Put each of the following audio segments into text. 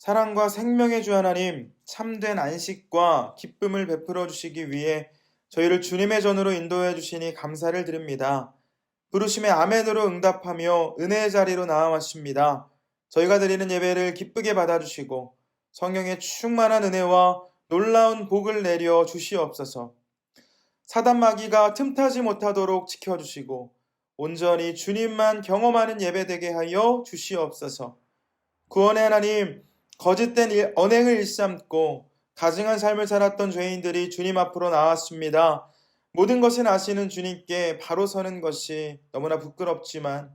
사랑과 생명의 주 하나님, 참된 안식과 기쁨을 베풀어 주시기 위해 저희를 주님의 전으로 인도해 주시니 감사를 드립니다. 부르심의 아멘으로 응답하며 은혜의 자리로 나아왔습니다. 저희가 드리는 예배를 기쁘게 받아주시고 성령의 충만한 은혜와 놀라운 복을 내려 주시옵소서. 사단 마귀가 틈타지 못하도록 지켜주시고 온전히 주님만 경험하는 예배되게 하여 주시옵소서. 구원의 하나님, 거짓된 언행을 일삼고 가증한 삶을 살았던 죄인들이 주님 앞으로 나왔습니다. 모든 것을 아시는 주님께 바로 서는 것이 너무나 부끄럽지만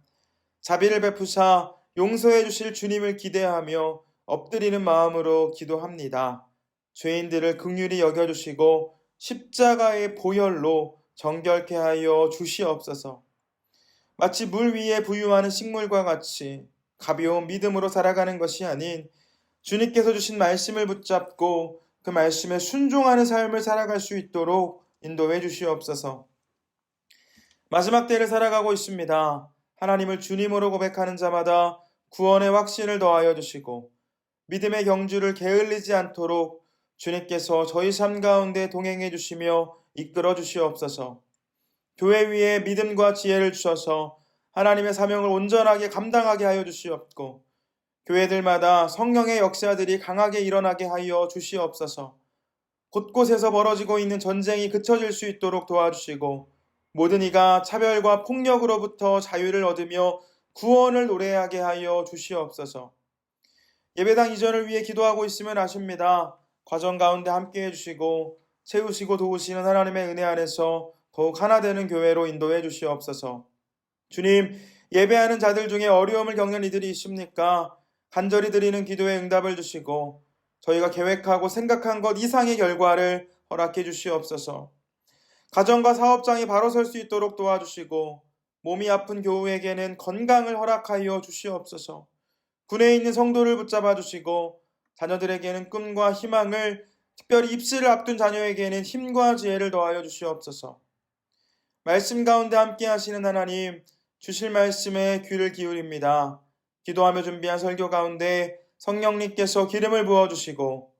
자비를 베푸사 용서해 주실 주님을 기대하며 엎드리는 마음으로 기도합니다. 죄인들을 긍휼히 여겨주시고 십자가의 보혈로 정결케 하여 주시옵소서. 마치 물 위에 부유하는 식물과 같이 가벼운 믿음으로 살아가는 것이 아닌 주님께서 주신 말씀을 붙잡고 그 말씀에 순종하는 삶을 살아갈 수 있도록 인도해 주시옵소서. 마지막 때를 살아가고 있습니다. 하나님을 주님으로 고백하는 자마다 구원의 확신을 더하여 주시고 믿음의 경주를 게을리지 않도록 주님께서 저희 삶 가운데 동행해 주시며 이끌어 주시옵소서. 교회 위에 믿음과 지혜를 주셔서 하나님의 사명을 온전하게 감당하게 하여 주시옵고 교회들마다 성령의 역사들이 강하게 일어나게 하여 주시옵소서. 곳곳에서 벌어지고 있는 전쟁이 그쳐질 수 있도록 도와주시고 모든 이가 차별과 폭력으로부터 자유를 얻으며 구원을 노래하게 하여 주시옵소서. 예배당 이전을 위해 기도하고 있으면 아십니다. 과정 가운데 함께해 주시고 채우시고 도우시는 하나님의 은혜 안에서 더욱 하나 되는 교회로 인도해 주시옵소서. 주님, 예배하는 자들 중에 어려움을 겪는 이들이 있습니까? 간절히 드리는 기도에 응답을 주시고 저희가 계획하고 생각한 것 이상의 결과를 허락해 주시옵소서. 가정과 사업장이 바로 설 수 있도록 도와주시고 몸이 아픈 교우에게는 건강을 허락하여 주시옵소서. 군에 있는 성도를 붙잡아 주시고 자녀들에게는 꿈과 희망을, 특별히 입시를 앞둔 자녀에게는 힘과 지혜를 더하여 주시옵소서. 말씀 가운데 함께 하시는 하나님, 주실 말씀에 귀를 기울입니다. 기도하며 준비한 설교 가운데 성령님께서 기름을 부어주시고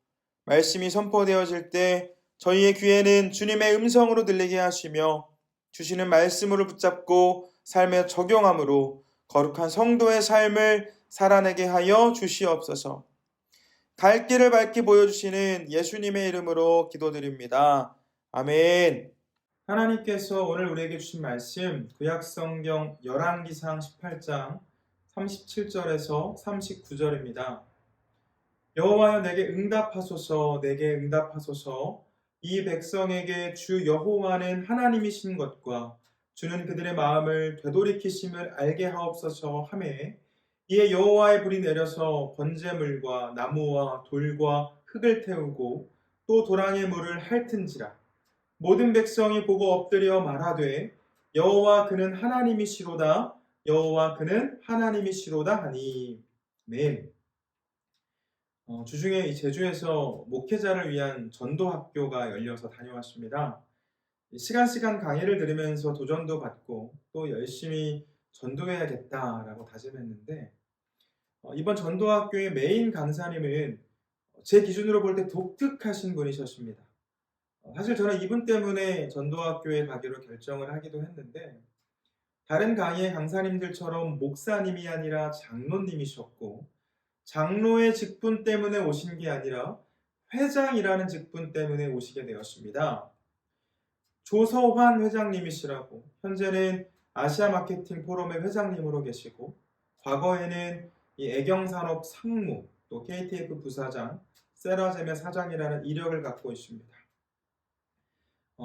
말씀이 선포되어질 때 저희의 귀에는 주님의 음성으로 들리게 하시며 주시는 말씀으로 붙잡고 삶에 적용함으로 거룩한 성도의 삶을 살아내게 하여 주시옵소서. 갈 길을 밝히 보여주시는 예수님의 이름으로 기도드립니다. 아멘. 하나님께서 오늘 우리에게 주신 말씀 구약성경 열왕기상 18장 37절에서 39절입니다. 여호와여 내게 응답하소서, 내게 응답하소서. 이 백성에게 주 여호와는 하나님이신 것과 주는 그들의 마음을 되돌이키심을 알게 하옵소서 하매 이에 여호와의 불이 내려서 번제물과 나무와 돌과 흙을 태우고 또 도랑의 물을 핥은지라. 모든 백성이 보고 엎드려 말하되 여호와 그는 하나님이시로다, 여호와 그는 하나님이시로다 하니. 아멘. 주중에 이 제주에서 목회자를 위한 전도학교가 열려서 다녀왔습니다. 시간 강의를 들으면서 도전도 받고 또 열심히 전도해야겠다라고 다짐했는데 이번 전도학교의 메인 강사님은 제 기준으로 볼 때 독특하신 분이셨습니다. 사실 저는 이분 때문에 전도학교에 가기로 결정을 하기도 했는데 다른 강의의 강사님들처럼 목사님이 아니라 장로님이셨고 장로의 직분 때문에 오신 게 아니라 회장이라는 직분 때문에 오시게 되었습니다. 조서환 회장님이시라고 현재는 아시아 마케팅 포럼의 회장님으로 계시고 과거에는 이 애경산업 상무 또 KTF 부사장 세라젬의 사장이라는 이력을 갖고 있습니다.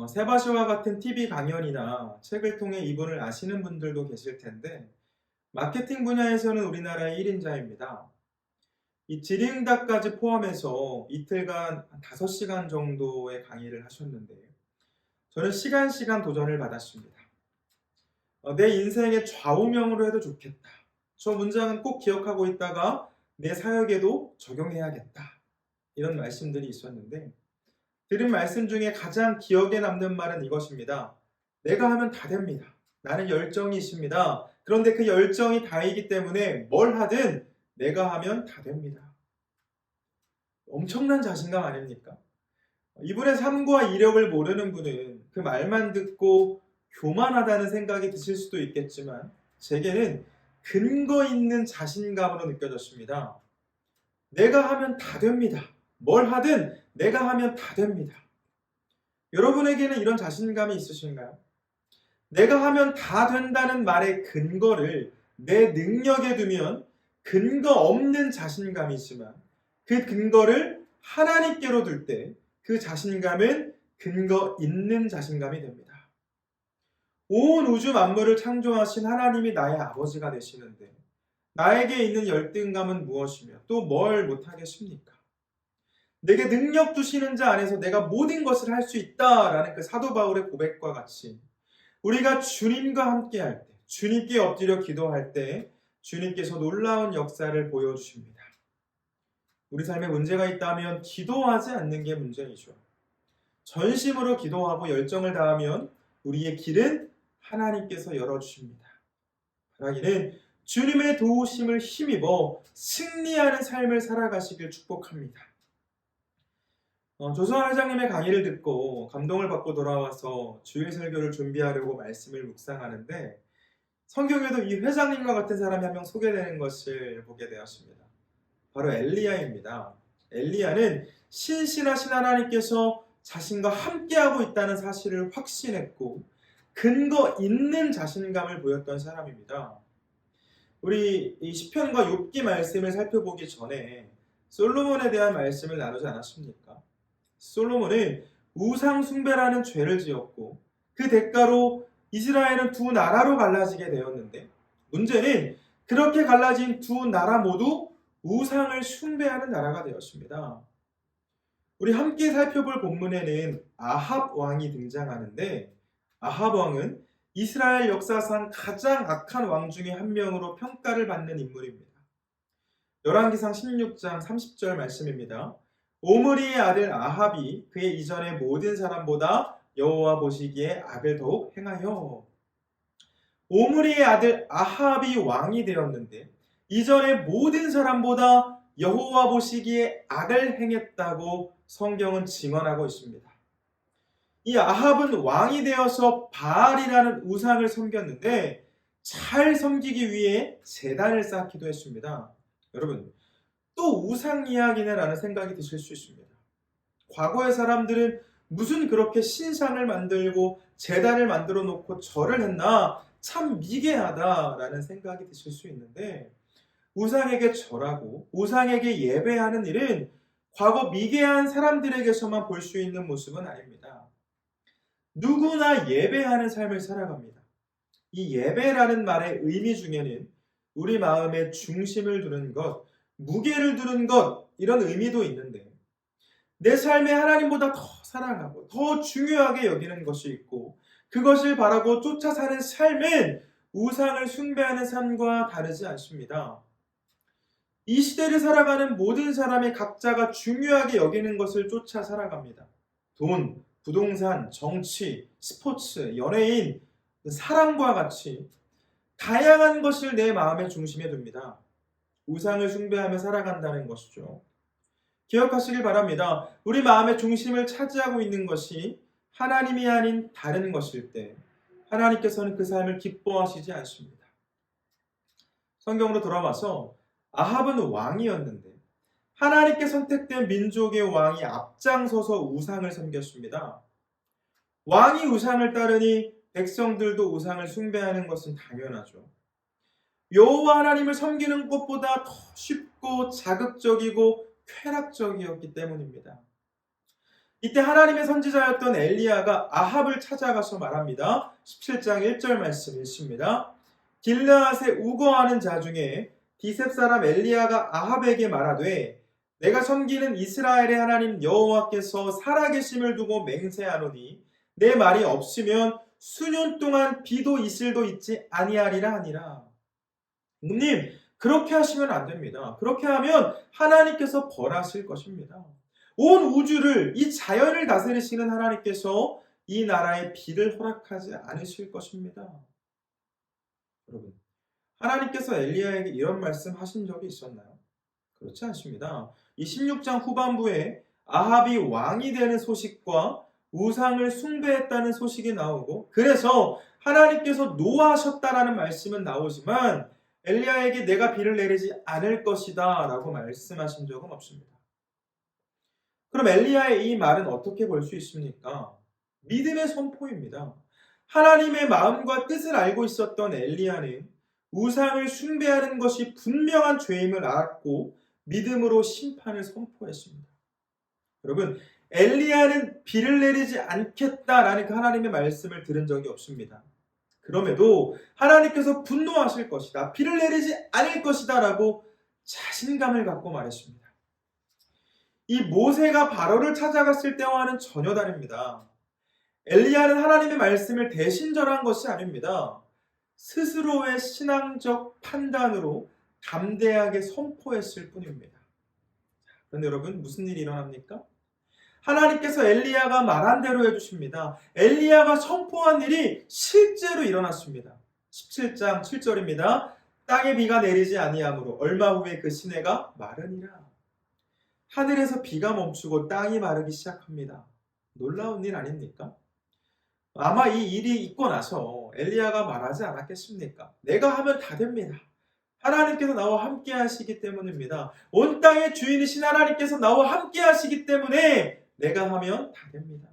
세바시와 같은 TV 강연이나 책을 통해 이분을 아시는 분들도 계실 텐데 마케팅 분야에서는 우리나라의 1인자입니다. 이 질의응답까지 포함해서 이틀간 5시간 정도의 강의를 하셨는데 저는 시간 도전을 받았습니다. 내 인생의 좌우명으로 해도 좋겠다. 저 문장은 꼭 기억하고 있다가 내 사역에도 적용해야겠다. 이런 말씀들이 있었는데 들은 말씀 중에 가장 기억에 남는 말은 이것입니다. 내가 하면 다 됩니다. 나는 열정이 있습니다. 그런데 그 열정이 다이기 때문에 뭘 하든 내가 하면 다 됩니다. 엄청난 자신감 아닙니까? 이분의 삶과 이력을 모르는 분은 그 말만 듣고 교만하다는 생각이 드실 수도 있겠지만 제게는 근거 있는 자신감으로 느껴졌습니다. 내가 하면 다 됩니다. 뭘 하든 내가 하면 다 됩니다. 여러분에게는 이런 자신감이 있으신가요? 내가 하면 다 된다는 말의 근거를 내 능력에 두면 근거 없는 자신감이지만 그 근거를 하나님께로 둘 때 그 자신감은 근거 있는 자신감이 됩니다. 온 우주 만물을 창조하신 하나님이 나의 아버지가 되시는데 나에게 있는 열등감은 무엇이며 또 뭘 못하겠습니까? 내게 능력 주시는 자 안에서 내가 모든 것을 할 수 있다라는 그 사도 바울의 고백과 같이 우리가 주님과 함께 할 때, 주님께 엎드려 기도할 때 주님께서 놀라운 역사를 보여주십니다. 우리 삶에 문제가 있다면 기도하지 않는 게 문제이죠. 전심으로 기도하고 열정을 다하면 우리의 길은 하나님께서 열어주십니다. 바라기는 주님의 도우심을 힘입어 승리하는 삶을 살아가시길 축복합니다. 조선 회장님의 강의를 듣고 감동을 받고 돌아와서 주일 설교를 준비하려고 말씀을 묵상하는데 성경에도 이 회장님과 같은 사람이 한 명 소개되는 것을 보게 되었습니다. 바로 엘리야입니다. 엘리야는 신실하신 하나님께서 자신과 함께하고 있다는 사실을 확신했고 근거 있는 자신감을 보였던 사람입니다. 우리 이 시편과 욥기 말씀을 살펴보기 전에 솔로몬에 대한 말씀을 나누지 않았습니까? 솔로몬은 우상 숭배라는 죄를 지었고 그 대가로 이스라엘은 두 나라로 갈라지게 되었는데 문제는 그렇게 갈라진 두 나라 모두 우상을 숭배하는 나라가 되었습니다. 우리 함께 살펴볼 본문에는 아합 왕이 등장하는데 아합 왕은 이스라엘 역사상 가장 악한 왕 중에 한 명으로 평가를 받는 인물입니다. 열왕기상 16장 30절 말씀입니다. 오므리의 아들 아합이 그의 이전의 모든 사람보다 여호와 보시기에 악을 더욱 행하여. 오므리의 아들 아합이 왕이 되었는데 이전의 모든 사람보다 여호와 보시기에 악을 행했다고 성경은 증언하고 있습니다. 이 아합은 왕이 되어서 바알이라는 우상을 섬겼는데 잘 섬기기 위해 제단을 쌓기도 했습니다. 여러분, 또 우상 이야기네 라는 생각이 드실 수 있습니다. 과거의 사람들은 무슨 그렇게 신상을 만들고 제단을 만들어 놓고 절을 했나 참 미개하다라는 생각이 드실 수 있는데 우상에게 절하고 우상에게 예배하는 일은 과거 미개한 사람들에게서만 볼 수 있는 모습은 아닙니다. 누구나 예배하는 삶을 살아갑니다. 이 예배라는 말의 의미 중에는 우리 마음의 중심을 두는 것, 무게를 두는 것 이런 의미도 있는데 내 삶에 하나님보다 더 사랑하고 더 중요하게 여기는 것이 있고 그것을 바라고 쫓아 사는 삶은 우상을 숭배하는 삶과 다르지 않습니다. 이 시대를 살아가는 모든 사람의 각자가 중요하게 여기는 것을 쫓아 살아갑니다. 돈, 부동산, 정치, 스포츠, 연예인, 사랑과 같이 다양한 것을 내 마음의 중심에 둡니다. 우상을 숭배하며 살아간다는 것이죠. 기억하시길 바랍니다. 우리 마음의 중심을 차지하고 있는 것이 하나님이 아닌 다른 것일 때 하나님께서는 그 삶을 기뻐하시지 않습니다. 성경으로 돌아와서 아합은 왕이었는데 하나님께 선택된 민족의 왕이 앞장서서 우상을 섬겼습니다. 왕이 우상을 따르니 백성들도 우상을 숭배하는 것은 당연하죠. 여호와 하나님을 섬기는 것보다 더 쉽고 자극적이고 쾌락적이었기 때문입니다. 이때 하나님의 선지자였던 엘리야가 아합을 찾아가서 말합니다. 17장 1절 말씀 읽습니다. 길르앗에 우거하는 자 중에 디셉 사람 엘리야가 아합에게 말하되 내가 섬기는 이스라엘의 하나님 여호와께서 살아계심을 두고 맹세하노니 내 말이 없으면 수년 동안 비도 이슬도 있지 아니하리라 하니라. 님, 그렇게 하시면 안 됩니다. 그렇게 하면 하나님께서 벌하실 것입니다. 온 우주를, 이 자연을 다스리시는 하나님께서 이 나라에 비를 허락하지 않으실 것입니다. 여러분, 하나님께서 엘리야에게 이런 말씀 하신 적이 있었나요? 그렇지 않습니다. 이 16장 후반부에 아합이 왕이 되는 소식과 우상을 숭배했다는 소식이 나오고, 그래서 하나님께서 노하셨다라는 말씀은 나오지만 엘리야에게 내가 비를 내리지 않을 것이다 라고 말씀하신 적은 없습니다. 그럼 엘리야의 이 말은 어떻게 볼 수 있습니까? 믿음의 선포입니다. 하나님의 마음과 뜻을 알고 있었던 엘리야는 우상을 숭배하는 것이 분명한 죄임을 알았고 믿음으로 심판을 선포했습니다. 여러분, 엘리야는 비를 내리지 않겠다라는 그 하나님의 말씀을 들은 적이 없습니다. 그럼에도 하나님께서 분노하실 것이다, 비를 내리지 않을 것이다 라고 자신감을 갖고 말했습니다. 이 모세가 바로를 찾아갔을 때와는 전혀 다릅니다. 엘리야는 하나님의 말씀을 대신 전한 것이 아닙니다. 스스로의 신앙적 판단으로 담대하게 선포했을 뿐입니다. 그런데 여러분, 무슨 일이 일어납니까? 하나님께서 엘리야가 말한 대로 해주십니다. 엘리야가 선포한 일이 실제로 일어났습니다. 17장 7절입니다. 땅에 비가 내리지 아니하므로 얼마 후에 그 시내가 마르니라. 하늘에서 비가 멈추고 땅이 마르기 시작합니다. 놀라운 일 아닙니까? 아마 이 일이 있고 나서 엘리야가 말하지 않았겠습니까? 내가 하면 다 됩니다. 하나님께서 나와 함께 하시기 때문입니다. 온 땅의 주인이신 하나님께서 나와 함께 하시기 때문에 내가 하면 다 됩니다.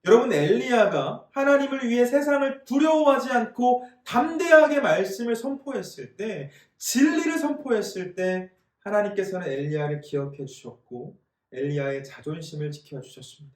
여러분, 엘리야가 하나님을 위해 세상을 두려워하지 않고 담대하게 말씀을 선포했을 때, 진리를 선포했을 때 하나님께서는 엘리야를 기억해 주셨고 엘리야의 자존심을 지켜주셨습니다.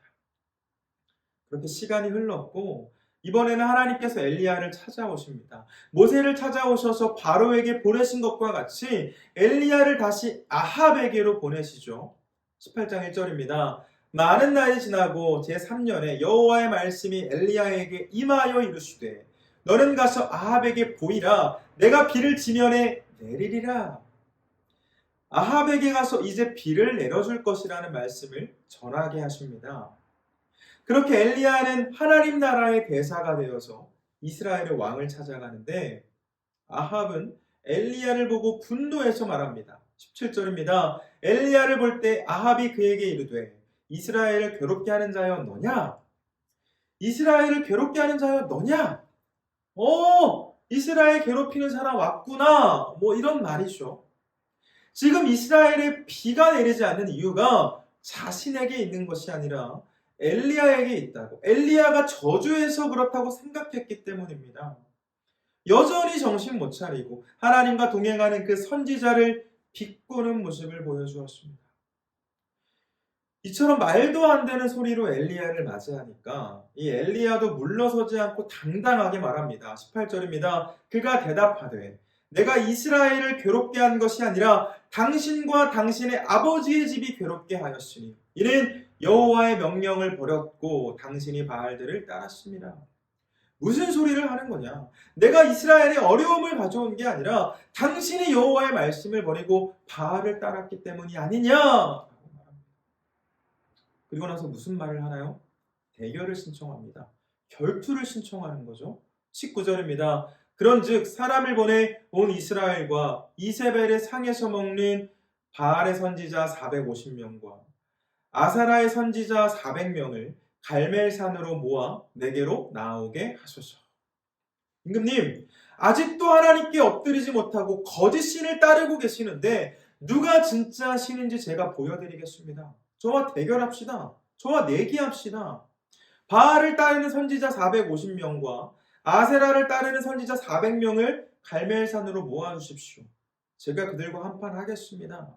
그렇게 시간이 흘렀고 이번에는 하나님께서 엘리야를 찾아오십니다. 모세를 찾아오셔서 바로에게 보내신 것과 같이 엘리야를 다시 아합에게로 보내시죠. 18장 1절입니다. 많은 날이 지나고 제3년에 여호와의 말씀이 엘리야에게 임하여 이르시되 너는 가서 아합에게 보이라. 내가 비를 지면에 내리리라. 아합에게 가서 이제 비를 내려줄 것이라는 말씀을 전하게 하십니다. 그렇게 엘리야는 하나님 나라의 대사가 되어서 이스라엘의 왕을 찾아가는데 아합은 엘리야를 보고 분노해서 말합니다. 17절입니다. 엘리야를 볼 때 아합이 그에게 이르되 이스라엘을 괴롭게 하는 자여 너냐? 이스라엘을 괴롭게 하는 자여 너냐? 이스라엘 괴롭히는 사람 왔구나. 이런 말이죠. 지금 이스라엘에 비가 내리지 않는 이유가 자신에게 있는 것이 아니라 엘리야에게 있다고, 엘리야가 저주해서 그렇다고 생각했기 때문입니다. 여전히 정신 못 차리고 하나님과 동행하는 그 선지자를 비꼬는 모습을 보여주었습니다. 이처럼 말도 안 되는 소리로 엘리야를 맞이하니까 이 엘리야도 물러서지 않고 당당하게 말합니다. 18절입니다. 그가 대답하되 내가 이스라엘을 괴롭게 한 것이 아니라 당신과 당신의 아버지의 집이 괴롭게 하였으니 이는 여호와의 명령을 버렸고 당신이 바알들을 따랐습니다. 무슨 소리를 하는 거냐? 내가 이스라엘에 어려움을 가져온 게 아니라 당신이 여호와의 말씀을 버리고 바알을 따랐기 때문이 아니냐? 그리고 나서 무슨 말을 하나요? 대결을 신청합니다. 결투를 신청하는 거죠. 19절입니다. 그런즉 사람을 보내 온 이스라엘과 이세벨의 상에서 먹는 바알의 선지자 450명과 아사라의 선지자 400명을 갈멜산으로 모아 내게로 나오게 하소서. 임금님, 아직도 하나님께 엎드리지 못하고 거짓 신을 따르고 계시는데 누가 진짜 신인지 제가 보여드리겠습니다. 저와 대결합시다. 저와 내기합시다. 바알을 따르는 선지자 450명과 아세라를 따르는 선지자 400명을 갈멜산으로 모아주십시오. 제가 그들과 한판 하겠습니다.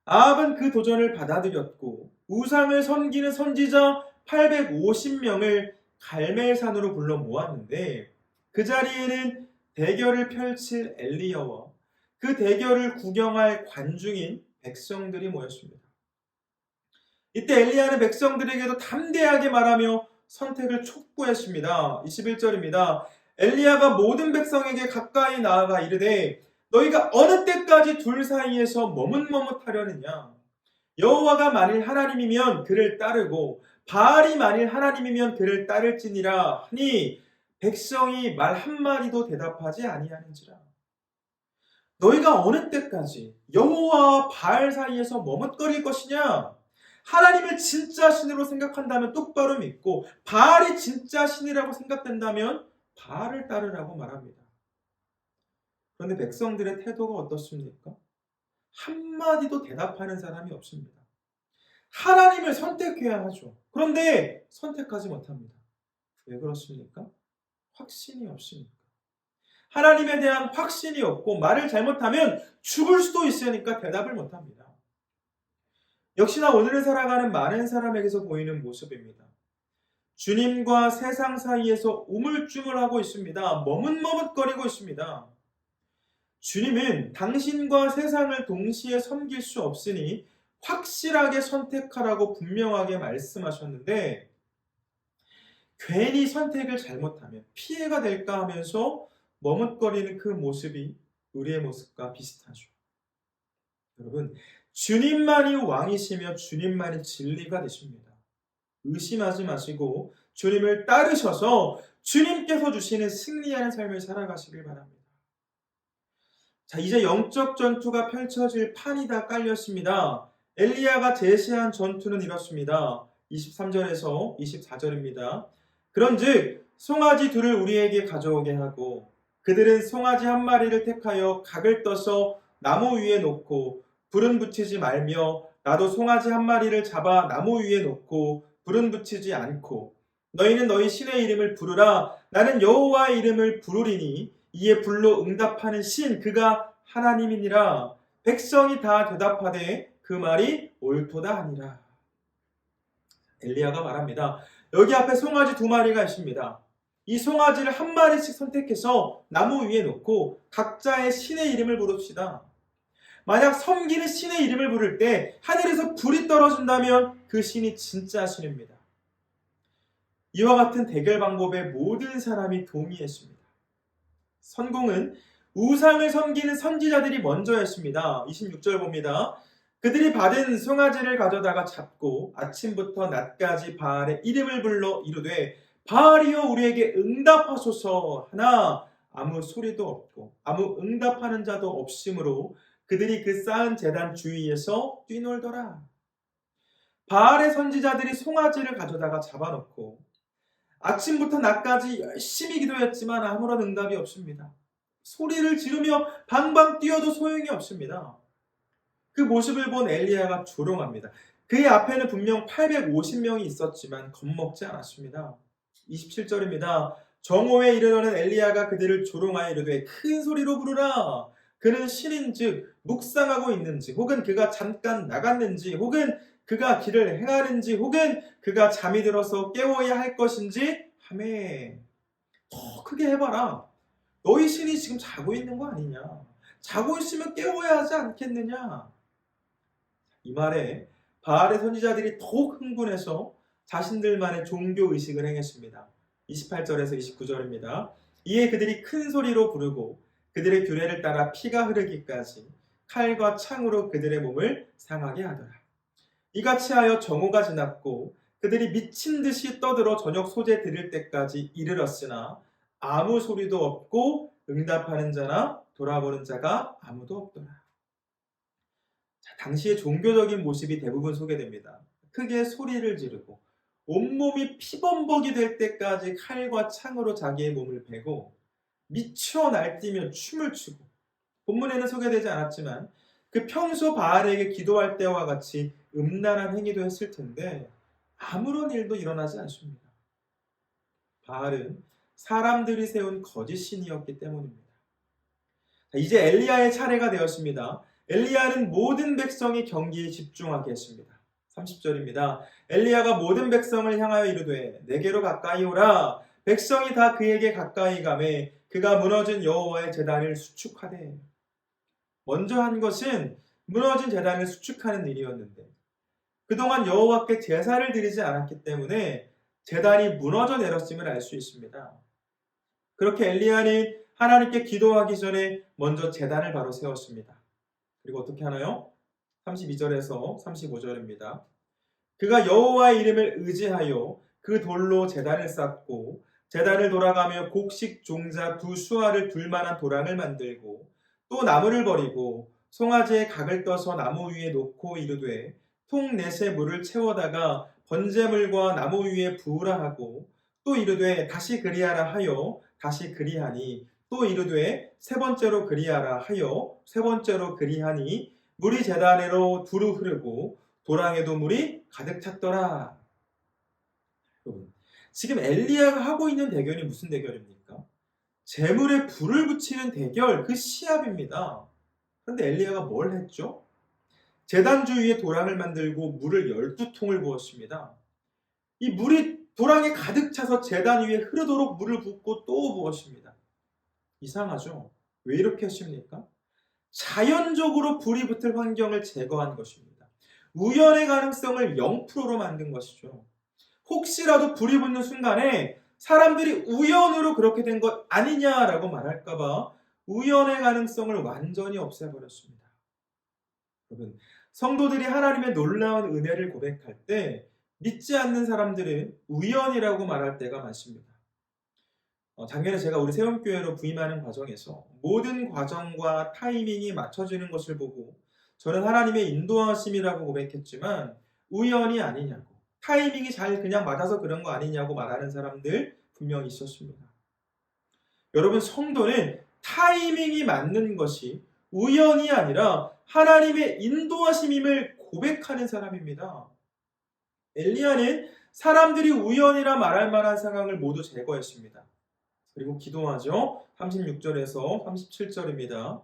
아합은 그 도전을 받아들였고 우상을 섬기는 선지자 850명을 갈멜산으로 불러 모았는데 그 자리에는 대결을 펼칠 엘리야와 그 대결을 구경할 관중인 백성들이 모였습니다. 이때 엘리야는 백성들에게도 담대하게 말하며 선택을 촉구했습니다. 21절입니다. 엘리야가 모든 백성에게 가까이 나아가 이르되 너희가 어느 때까지 둘 사이에서 머뭇머뭇하려느냐? 여호와가 만일 하나님이면 그를 따르고 바알이 만일 하나님이면 그를 따를지니라 하니 백성이 말 한마디도 대답하지 아니하는지라. 너희가 어느 때까지 여호와와 바알 사이에서 머뭇거릴 것이냐? 하나님을 진짜 신으로 생각한다면 똑바로 믿고 바알이 진짜 신이라고 생각된다면 바알을 따르라고 말합니다. 그런데 백성들의 태도가 어떻습니까? 한마디도 대답하는 사람이 없습니다. 하나님을 선택해야 하죠. 그런데 선택하지 못합니다. 왜 그렇습니까? 확신이 없으니까. 하나님에 대한 확신이 없고 말을 잘못하면 죽을 수도 있으니까 대답을 못합니다. 역시나 오늘을 살아가는 많은 사람에게서 보이는 모습입니다. 주님과 세상 사이에서 우물쭈물하고 있습니다. 머뭇머뭇거리고 있습니다. 주님은 당신과 세상을 동시에 섬길 수 없으니 확실하게 선택하라고 분명하게 말씀하셨는데 괜히 선택을 잘못하면 피해가 될까 하면서 머뭇거리는 그 모습이 우리의 모습과 비슷하죠. 여러분, 주님만이 왕이시며 주님만이 진리가 되십니다. 의심하지 마시고 주님을 따르셔서 주님께서 주시는 승리하는 삶을 살아가시길 바랍니다. 자, 이제 영적 전투가 펼쳐질 판이 다 깔렸습니다. 엘리야가 제시한 전투는 이렇습니다. 23절에서 24절입니다. 그런즉 송아지 둘을 우리에게 가져오게 하고 그들은 송아지 한 마리를 택하여 각을 떠서 나무 위에 놓고 불은 붙이지 말며 나도 송아지 한 마리를 잡아 나무 위에 놓고 불은 붙이지 않고 너희는 너희 신의 이름을 부르라. 나는 여호와의 이름을 부르리니 이에 불로 응답하는 신 그가 하나님이니라. 백성이 다 대답하되 그 말이 옳도다 하니라. 엘리야가 말합니다. 여기 앞에 송아지 두 마리가 있습니다. 이 송아지를 한 마리씩 선택해서 나무 위에 놓고 각자의 신의 이름을 부릅시다. 만약 섬기는 신의 이름을 부를 때 하늘에서 불이 떨어진다면 그 신이 진짜 신입니다. 이와 같은 대결 방법에 모든 사람이 동의했습니다. 선공은 우상을 섬기는 선지자들이 먼저였습니다. 26절 봅니다. 그들이 받은 송아지를 가져다가 잡고 아침부터 낮까지 바알의 이름을 불러 이르되 바알이여 우리에게 응답하소서 하나 아무 소리도 없고 아무 응답하는 자도 없으므로 그들이 그 쌓은 제단 주위에서 뛰놀더라. 바알의 선지자들이 송아지를 가져다가 잡아놓고 아침부터 낮까지 열심히 기도했지만 아무런 응답이 없습니다. 소리를 지르며 방방 뛰어도 소용이 없습니다. 그 모습을 본 엘리야가 조롱합니다. 그의 앞에는 분명 850명이 있었지만 겁먹지 않았습니다. 27절입니다. 정오에 이르러는 엘리야가 그들을 조롱하여 이르되 큰 소리로 부르라. 그는 신인즉 묵상하고 있는지 혹은 그가 잠깐 나갔는지 혹은 그가 길을 행하는지 혹은 그가 잠이 들어서 깨워야 할 것인지 하매 더 크게 해봐라. 너희 신이 지금 자고 있는 거 아니냐. 자고 있으면 깨워야 하지 않겠느냐. 이 말에 바알의 선지자들이 더욱 흥분해서 자신들만의 종교의식을 행했습니다. 28절에서 29절입니다. 이에 그들이 큰 소리로 부르고 그들의 규례를 따라 피가 흐르기까지 칼과 창으로 그들의 몸을 상하게 하더라. 이같이 하여 정오가 지났고 그들이 미친 듯이 떠들어 저녁 소재 들을 때까지 이르렀으나 아무 소리도 없고 응답하는 자나 돌아보는 자가 아무도 없더라. 자, 당시의 종교적인 모습이 대부분 소개됩니다. 크게 소리를 지르고 온몸이 피범벅이 될 때까지 칼과 창으로 자기의 몸을 베고 미쳐 날뛰며 춤을 추고 본문에는 소개되지 않았지만 그 평소 바알에게 기도할 때와 같이 음란한 행위도 했을 텐데 아무런 일도 일어나지 않습니다. 바알은 사람들이 세운 거짓 신이었기 때문입니다. 이제 엘리야의 차례가 되었습니다. 엘리야는 모든 백성이 경기에 집중하게 했습니다. 30절입니다. 엘리야가 모든 백성을 향하여 이르되 내게로 가까이 오라. 백성이 다 그에게 가까이 가매 그가 무너진 여호와의 제단을 수축하되. 먼저 한 것은 무너진 제단을 수축하는 일이었는데 그동안 여호와께 제사를 드리지 않았기 때문에 제단이 무너져 내렸음을 알 수 있습니다. 그렇게 엘리야는 하나님께 기도하기 전에 먼저 제단을 바로 세웠습니다. 그리고 어떻게 하나요? 32절에서 35절입니다. 그가 여호와의 이름을 의지하여 그 돌로 제단을 쌓고 제단을 돌아가며 곡식 종자 두 수알을 둘 만한 도랑을 만들고 또 나무를 버리고 송아지의 각을 떠서 나무 위에 놓고 이르되 통 넷에 물을 채워다가 번제물과 나무 위에 부으라 하고 또 이르되 다시 그리하라 하여 다시 그리하니 또 이르되 세 번째로 그리하라 하여 세 번째로 그리하니 물이 제단으로 두루 흐르고 도랑에도 물이 가득 찼더라. 여러분, 지금 엘리야가 하고 있는 대결이 무슨 대결입니까? 재물에 불을 붙이는 대결, 그 시합입니다. 그런데 엘리야가 뭘 했죠? 제단 주위에 도랑을 만들고 물을 12통을 부었습니다. 이 물이 도랑에 가득 차서 제단 위에 흐르도록 물을 붓고 또 부었습니다. 이상하죠? 왜 이렇게 했습니까? 자연적으로 불이 붙을 환경을 제거한 것입니다. 우연의 가능성을 0%로 만든 것이죠. 혹시라도 불이 붙는 순간에 사람들이 우연으로 그렇게 된 것 아니냐라고 말할까봐 우연의 가능성을 완전히 없애버렸습니다. 여러분, 성도들이 하나님의 놀라운 은혜를 고백할 때 믿지 않는 사람들은 우연이라고 말할 때가 많습니다. 작년에 제가 우리 세움교회로 부임하는 과정에서 모든 과정과 타이밍이 맞춰지는 것을 보고 저는 하나님의 인도하심이라고 고백했지만 우연이 아니냐고, 타이밍이 잘 그냥 맞아서 그런 거 아니냐고 말하는 사람들 분명히 있었습니다. 여러분, 성도는 타이밍이 맞는 것이 우연이 아니라 하나님의 인도하심임을 고백하는 사람입니다. 엘리야는 사람들이 우연이라 말할 만한 상황을 모두 제거했습니다. 그리고 기도하죠. 36절에서 37절입니다.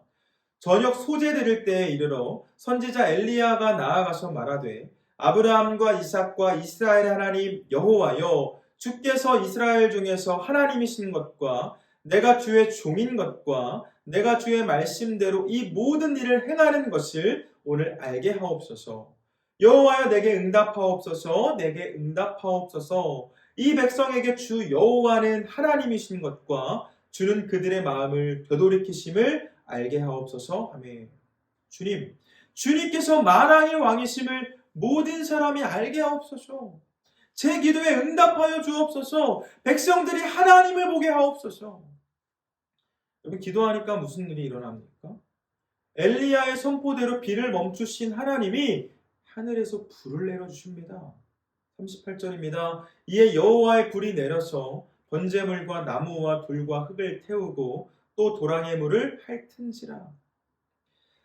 저녁 소재 드릴 때에 이르러 선지자 엘리야가 나아가서 말하되 아브라함과 이삭과 이스라엘의 하나님 여호와여, 주께서 이스라엘 중에서 하나님이신 것과 내가 주의 종인 것과 내가 주의 말씀대로 이 모든 일을 행하는 것을 오늘 알게 하옵소서. 여호와여, 내게 응답하옵소서. 내게 응답하옵소서. 이 백성에게 주 여호와는 하나님이신 것과 주는 그들의 마음을 되돌이키심을 알게 하옵소서. 아멘. 주님, 주님께서 만왕의 왕이심을 모든 사람이 알게 하옵소서. 제 기도에 응답하여 주옵소서. 백성들이 하나님을 보게 하옵소서. 여러분, 기도하니까 무슨 일이 일어납니까? 엘리야의 선포대로 비를 멈추신 하나님이 하늘에서 불을 내려주십니다. 38절입니다. 이에 여호와의 불이 내려서 번제물과 나무와 돌과 흙을 태우고 또 도랑의 물을 핥은지라.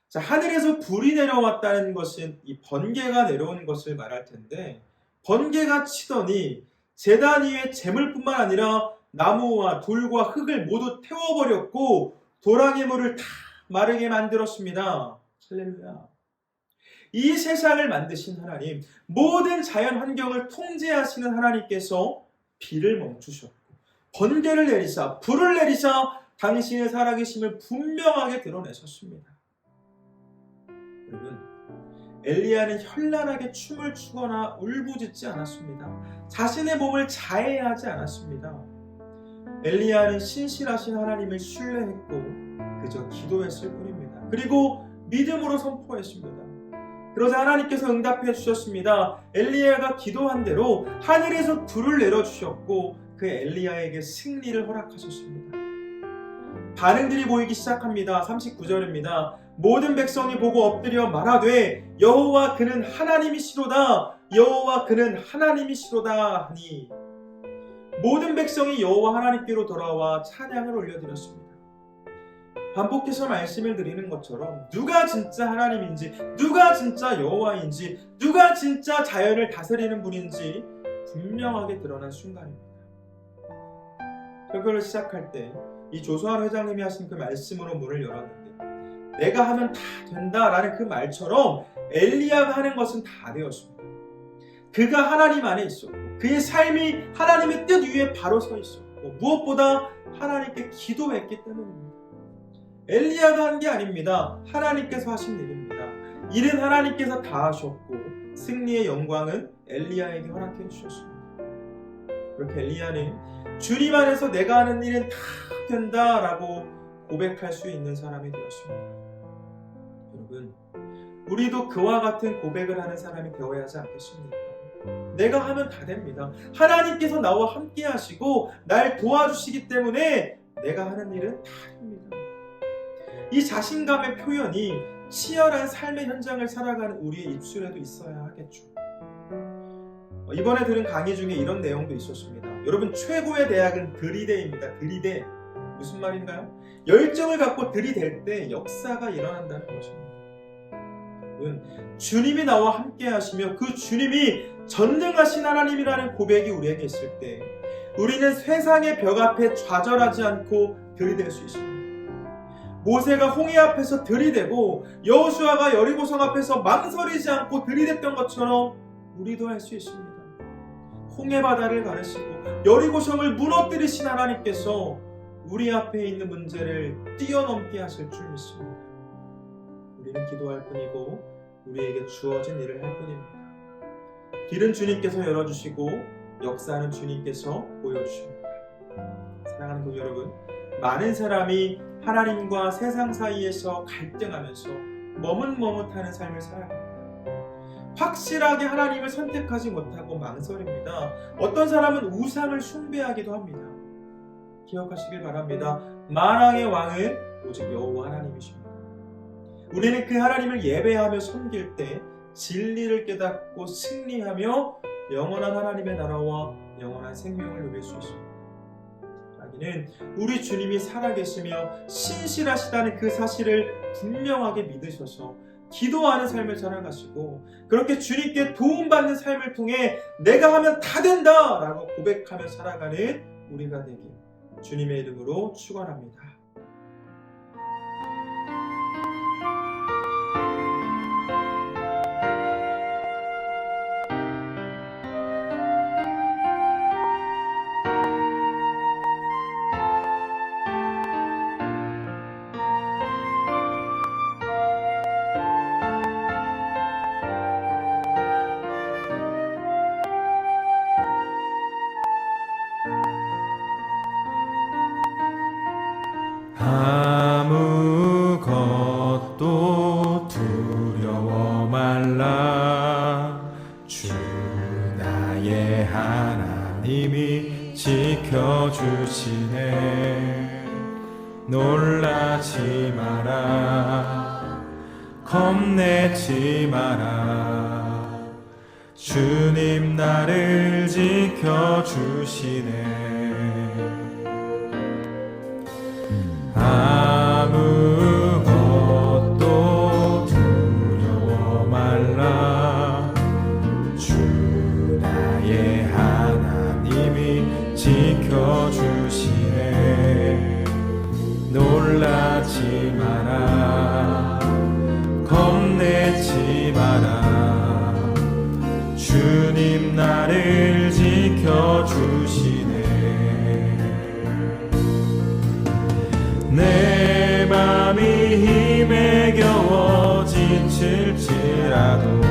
자, 하늘에서 불이 내려왔다는 것은 이 번개가 내려온 것을 말할 텐데, 번개가 치더니 제단 위에 재물뿐만 아니라 나무와 돌과 흙을 모두 태워버렸고 도랑의 물을 다 마르게 만들었습니다. 할렐루야. 이 세상을 만드신 하나님, 모든 자연 환경을 통제하시는 하나님께서 비를 멈추셨고 번개를 내리사 불을 내리사 당신의 살아계심을 분명하게 드러내셨습니다. 여러분, 엘리야는 현란하게 춤을 추거나 울부짖지 않았습니다. 자신의 몸을 자해하지 않았습니다. 엘리야는 신실하신 하나님을 신뢰했고 그저 기도했을 뿐입니다. 그리고 믿음으로 선포했습니다. 그러자 하나님께서 응답해 주셨습니다. 엘리야가 기도한 대로 하늘에서 불을 내려주셨고 그 엘리야에게 승리를 허락하셨습니다. 반응들이 보이기 시작합니다. 39절입니다. 모든 백성이 보고 엎드려 말하되 여호와 그는 하나님이시로다. 여호와 그는 하나님이시로다 하니 모든 백성이 여호와 하나님께로 돌아와 찬양을 올려드렸습니다. 반복해서 말씀을 드리는 것처럼 누가 진짜 하나님인지, 누가 진짜 여호와인지, 누가 진짜 자연을 다스리는 분인지 분명하게 드러난 순간입니다. 설교를 시작할 때 이 조수아 회장님이 하신 그 말씀으로 문을 열었는데 내가 하면 다 된다라는 그 말처럼 엘리야가 하는 것은 다 되었습니다. 그가 하나님 안에 있었고 그의 삶이 하나님의 뜻 위에 바로 서 있었고 무엇보다 하나님께 기도했기 때문입니다. 엘리야가 한 게 아닙니다. 하나님께서 하신 일입니다. 일은 하나님께서 다 하셨고 승리의 영광은 엘리야에게 허락해 주셨습니다. 그렇게 엘리야는 주님 안에서 내가 하는 일은 다 된다라고 고백할 수 있는 사람이 되었습니다. 여러분, 우리도 그와 같은 고백을 하는 사람이 되어야 하지 않겠습니까? 내가 하면 다 됩니다. 하나님께서 나와 함께 하시고 날 도와주시기 때문에 내가 하는 일은 다 됩니다. 이 자신감의 표현이 치열한 삶의 현장을 살아가는 우리의 입술에도 있어야 하겠죠. 이번에 들은 강의 중에 이런 내용도 있었습니다. 여러분, 최고의 대학은 들이대입니다. 들이대. 무슨 말인가요? 열정을 갖고 들이댈 때 역사가 일어난다는 것입니다. 주님이 나와 함께 하시며 그 주님이 전능하신 하나님이라는 고백이 우리에게 있을 때 우리는 세상의 벽 앞에 좌절하지 않고 들이댈 수 있습니다. 모세가 홍해 앞에서 들이대고 여호수아가 여리고성 앞에서 망설이지 않고 들이댔던 것처럼 우리도 할 수 있습니다. 홍해 바다를 가르시고 여리고성을 무너뜨리신 하나님께서 우리 앞에 있는 문제를 뛰어넘게 하실 줄 믿습니다. 우리는 기도할 뿐이고 우리에게 주어진 일을 할 뿐입니다. 길은 주님께서 열어주시고 역사는 주님께서 보여주십니다. 사랑하는 그 여러분, 많은 사람이 하나님과 세상 사이에서 갈등하면서 머뭇머뭇하는 삶을 살아갑니다. 확실하게 하나님을 선택하지 못하고 망설입니다. 어떤 사람은 우상을 숭배하기도 합니다. 기억하시길 바랍니다. 만왕의 왕은 오직 여호와 하나님이십니다. 우리는 그 하나님을 예배하며 섬길 때 진리를 깨닫고 승리하며 영원한 하나님의 나라와 영원한 생명을 누릴 수 있습니다. 하나님은 우리 주님이 살아계시며 신실하시다는 그 사실을 분명하게 믿으셔서 기도하는 삶을 살아가시고 그렇게 주님께 도움받는 삶을 통해 내가 하면 다 된다 라고 고백하며 살아가는 우리가 되길 주님의 이름으로 축원합니다. 아무것도 두려워 말라. 주 나의 하나님이 지켜주시네. 놀라지 마라. 겁내지 마라. 주님 나를 지켜주시네. 아무것도 두려워 말라. 주 나의 하나님이 지켜주시네. 놀라지 마라. 겁내지 마라. 주님 나를 지켜주시네. 내 맘이 힘에 겨워 지칠지라도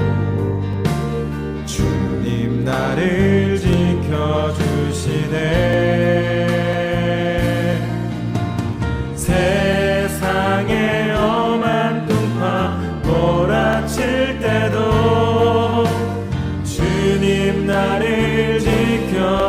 주님 나를 지켜주시네. 세상의 엄한 풍파 몰아칠 때도 주님 나를 지켜주시네.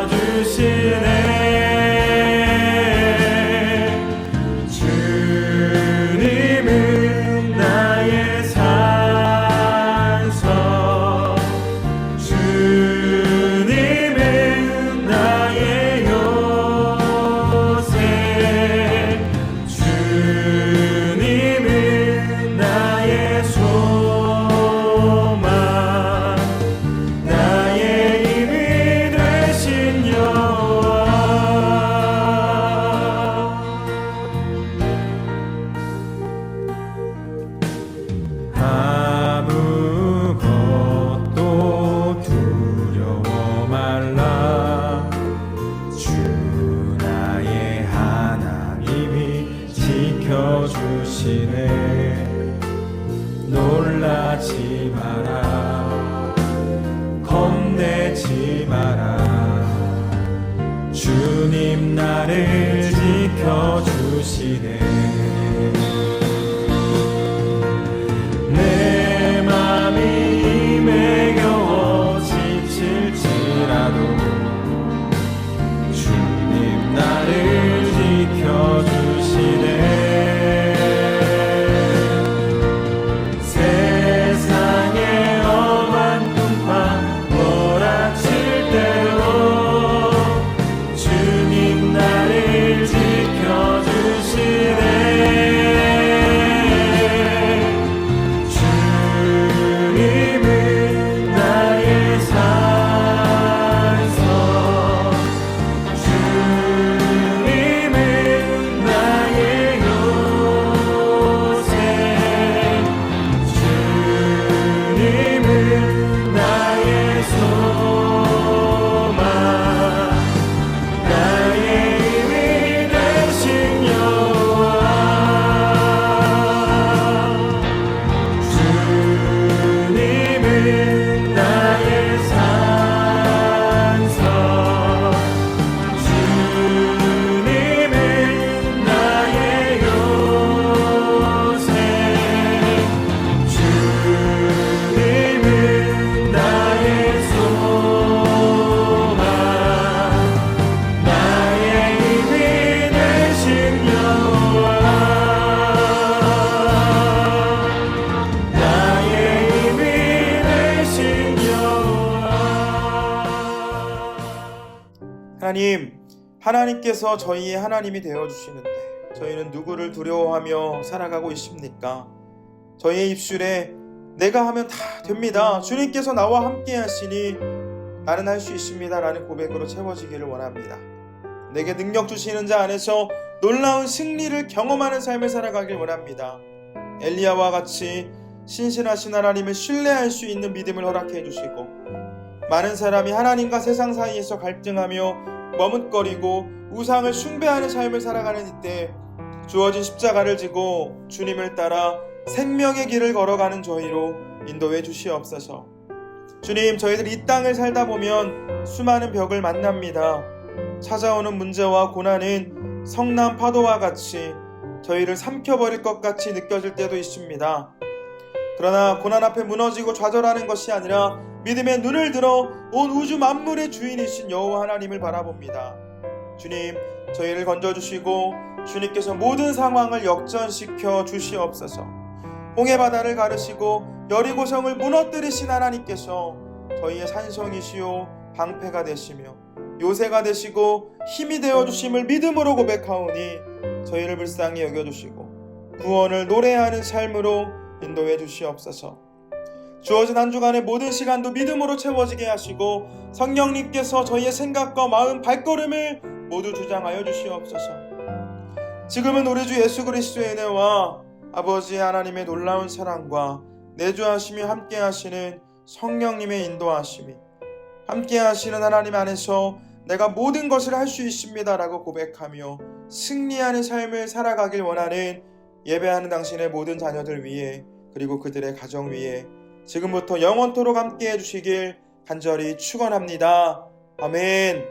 아무것도 두려워 말라. 주 나의 하나님이 지켜주시네. 놀라지 마라. 겁내지 마라. 주님 나를 지켜주시네. 내 맘이 힘에 겨워 지칠지라도 주님 나를 지켜주시네. 하나님께서 저희의 하나님이 되어주시는데 저희는 누구를 두려워하며 살아가고 있습니까? 저희의 입술에 내가 하면 다 됩니다, 주님께서 나와 함께 하시니 나는 할 수 있습니다 라는 고백으로 채워지기를 원합니다. 내게 능력 주시는 자 안에서 놀라운 승리를 경험하는 삶을 살아가길 원합니다. 엘리야와 같이 신실하신 하나님을 신뢰할 수 있는 믿음을 허락해 주시고, 많은 사람이 하나님과 세상 사이에서 갈등하며 머뭇거리고 우상을 숭배하는 삶을 살아가는 이때 주어진 십자가를 지고 주님을 따라 생명의 길을 걸어가는 저희로 인도해 주시옵소서. 주님, 저희들 이 땅을 살다 보면 수많은 벽을 만납니다. 찾아오는 문제와 고난은 성난 파도와 같이 저희를 삼켜버릴 것 같이 느껴질 때도 있습니다. 그러나 고난 앞에 무너지고 좌절하는 것이 아니라 믿음의 눈을 들어 온 우주 만물의 주인이신 여호와 하나님을 바라봅니다. 주님, 저희를 건져주시고 주님께서 모든 상황을 역전시켜 주시옵소서. 홍해바다를 가르시고 여리고성을 무너뜨리신 하나님께서 저희의 산성이시오 방패가 되시며 요새가 되시고 힘이 되어주심을 믿음으로 고백하오니 저희를 불쌍히 여겨주시고 구원을 노래하는 삶으로 인도해 주시옵소서. 주어진 한 주간의 모든 시간도 믿음으로 채워지게 하시고 성령님께서 저희의 생각과 마음, 발걸음을 모두 주장하여 주시옵소서. 지금은 우리 주 예수 그리스도의 은혜와 아버지 하나님의 놀라운 사랑과 내주하심이 함께 하시는 성령님의 인도하심이, 함께 하시는 하나님 안에서 내가 모든 것을 할 수 있습니다 라고 고백하며 승리하는 삶을 살아가길 원하는 예배하는 당신의 모든 자녀들 위해, 그리고 그들의 가정 위에 지금부터 영원토록 함께 해주시길 간절히 축원합니다. 아멘.